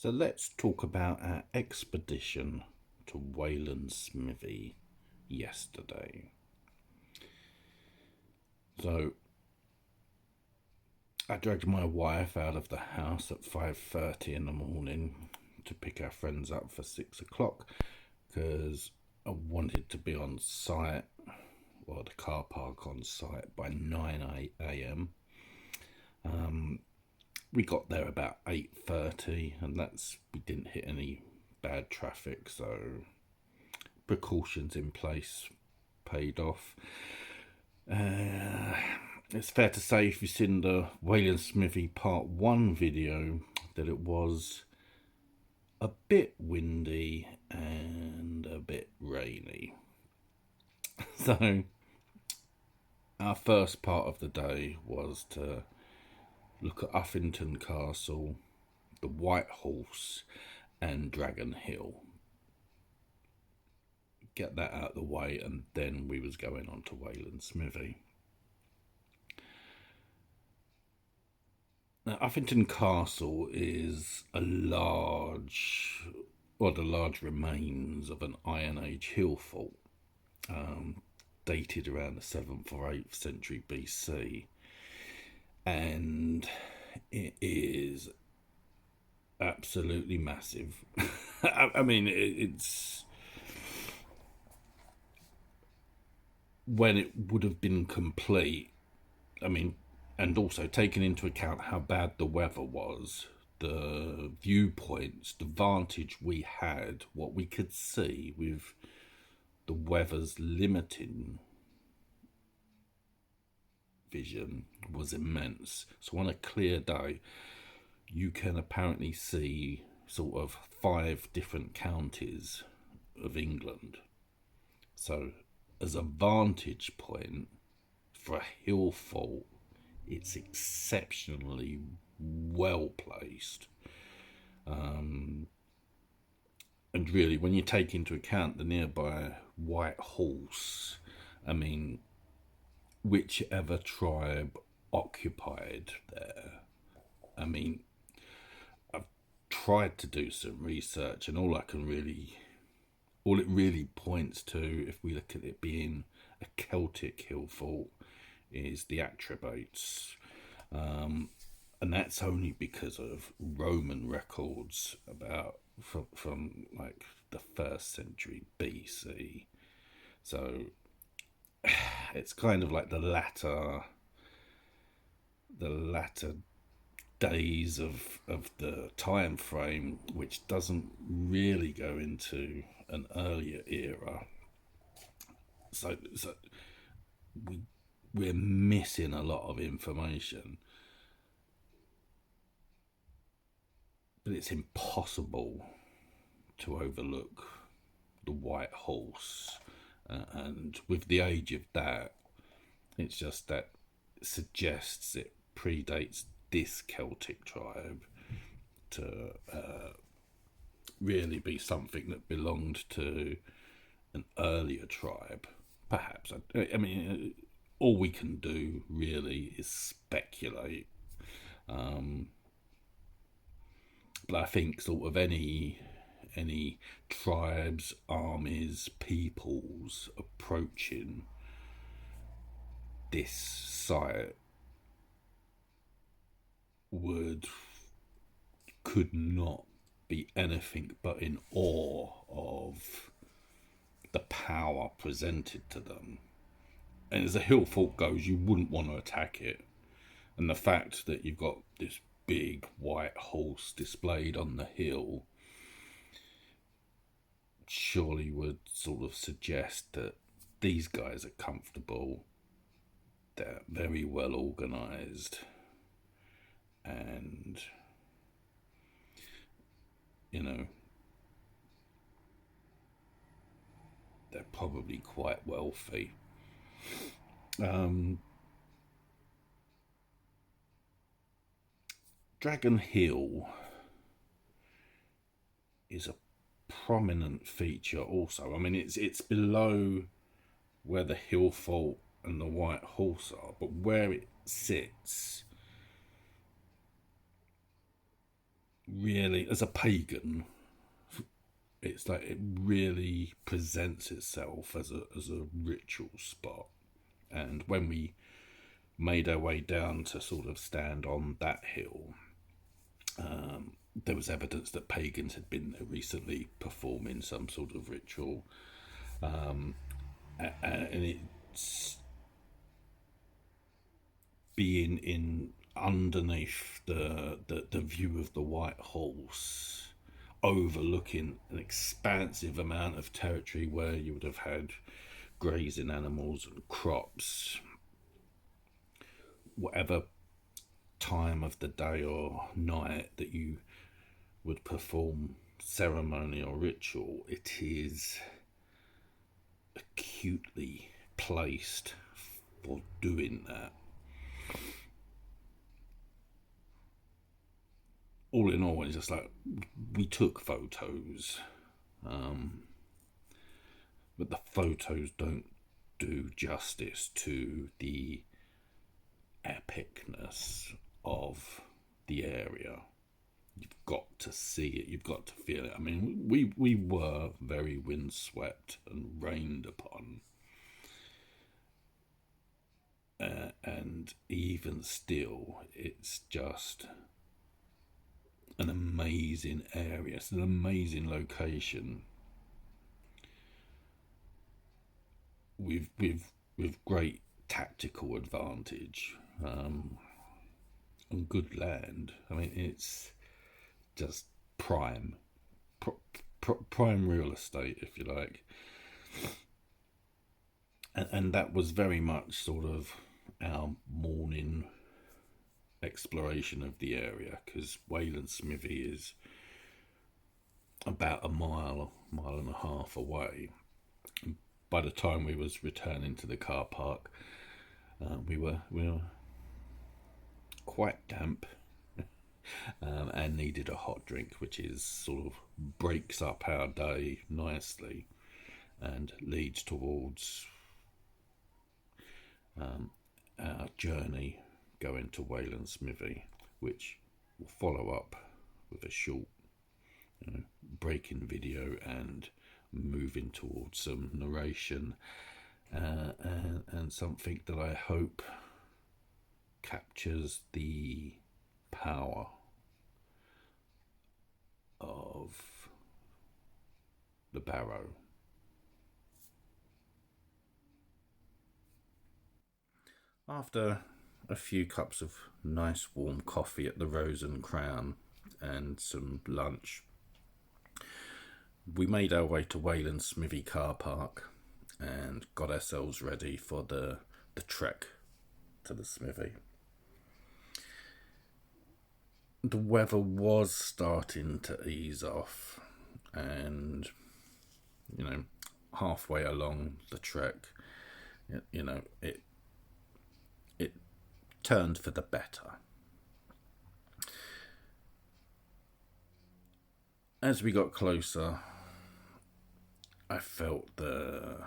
So let's talk about our expedition to Wayland Smithy yesterday. So I dragged my wife out of the house at 5:30 in the morning to pick our friends up for 6 o'clock because I wanted to be on site, well, the car park on site by 9 a.m. We got there about 8:30, and we didn't hit any bad traffic, so precautions in place paid off. It's fair to say, if you've seen the Wayland Smithy Part 1 video, that it was a bit windy and a bit rainy. So our first part of the day was to look at Uffington Castle, the White Horse and Dragon Hill. Get that out of the way, and then we was going on to Wayland Smithy. Now, Uffington Castle is the large remains of an Iron Age hill fort, dated around the 7th or 8th century BC, and it is absolutely massive. I mean, it's when it would have been complete. I mean, and also taking into account how bad the weather was, the viewpoints, the vantage we had, what we could see with the weather's limiting vision was immense. So on a clear day, you can apparently see sort of 5 different counties of England. So as a vantage point for a hill fort, it's exceptionally well placed. And really, when you take into account the nearby White Horse, I mean, whichever tribe occupied there, I mean, I've tried to do some research, and all it really points to, if we look at it being a Celtic hill fort, is the attributes, and that's only because of Roman records from like the 1st century BC. So it's kind of like the latter days of the time frame, which doesn't really go into an earlier era. So we're missing a lot of information, but it's impossible to overlook the White Horse, and with the age of that, it's just that it suggests it predates this Celtic tribe to really be something that belonged to an earlier tribe, perhaps. I mean, all we can do really is speculate. But I think sort of any tribes, armies, peoples approaching this site could not be anything but in awe of the power presented to them. And as a hill fort goes, you wouldn't want to attack it. And the fact that you've got this big white horse displayed on the hill surely would sort of suggest that these guys are comfortable, they're very well organised, and, you know, they're probably quite wealthy. Dragon Hill is a prominent feature also. I mean, it's below where the hill fort and the White Horse are, but where it sits, really, as a pagan, it's like it really presents itself as a ritual spot. And when we made our way down to sort of stand on that hill, there was evidence that pagans had been there recently performing some sort of ritual, and it's being in underneath the view of the White Horse, overlooking an expansive amount of territory where you would have had grazing animals and crops, whatever time of the day or night that you would perform ceremony or ritual, it is acutely placed for doing that. All in all, it's just like we took photos, but the photos don't do justice to the epicness of the area. You've got to see it, you've got to feel it. I mean, we were very windswept and rained upon, and even still, it's just an amazing area. It's an amazing location with great tactical advantage, and good land. I mean, it's just prime real estate, if you like. And that was very much sort of our morning exploration of the area, because Wayland Smithy is about a mile and a half away. By the time we was returning to the car park, we were quite damp, and needed a hot drink, which is sort of breaks up our day nicely and leads towards our journey going to Wayland Smithy, which will follow up with a short break-in video and moving towards some narration, and something that I hope captures the power of the Barrow. After a few cups of nice warm coffee at the Rose and Crown and some lunch, we made our way to Wayland Smithy car park and got ourselves ready for the trek to the smithy. The weather was starting to ease off, and halfway along the trek, it turned for the better. As we got closer, I felt a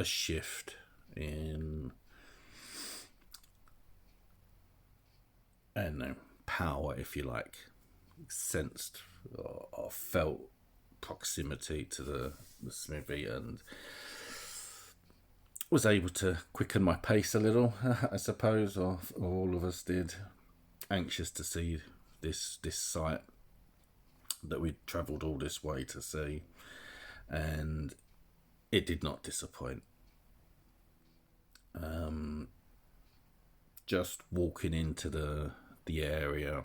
shift in, I don't know, power, if you like. Sensed or felt proximity to the smithy, and was able to quicken my pace a little, I suppose, or all of us did, anxious to see this site that we'd travelled all this way to see, and it did not disappoint. Just walking into the area,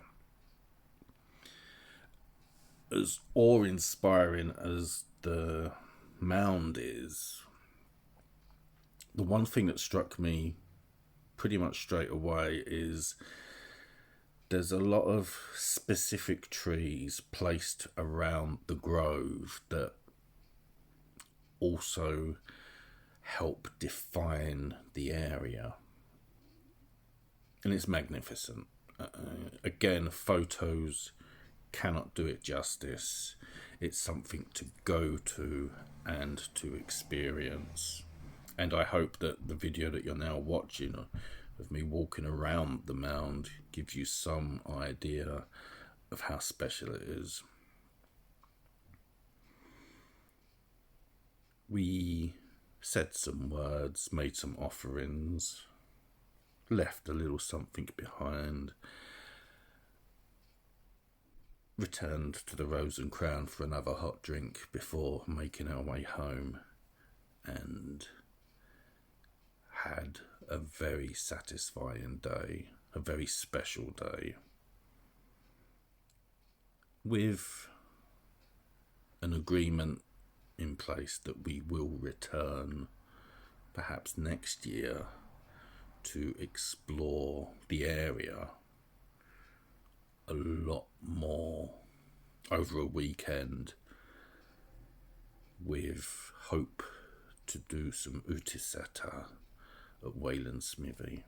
as awe-inspiring as the mound is, the one thing that struck me pretty much straight away is there's a lot of specific trees placed around the grove that also help define the area. And it's magnificent. Again, photos cannot do it justice. It's something to go to and to experience. And I hope that the video that you're now watching of me walking around the mound gives you some idea of how special it is. We said some words, made some offerings, left a little something behind, returned to the Rose and Crown for another hot drink before making our way home, and had a very satisfying day, a very special day, with an agreement in place that we will return perhaps next year to explore the area a lot more over a weekend, with hope to do some utisata at Wayland Smithy.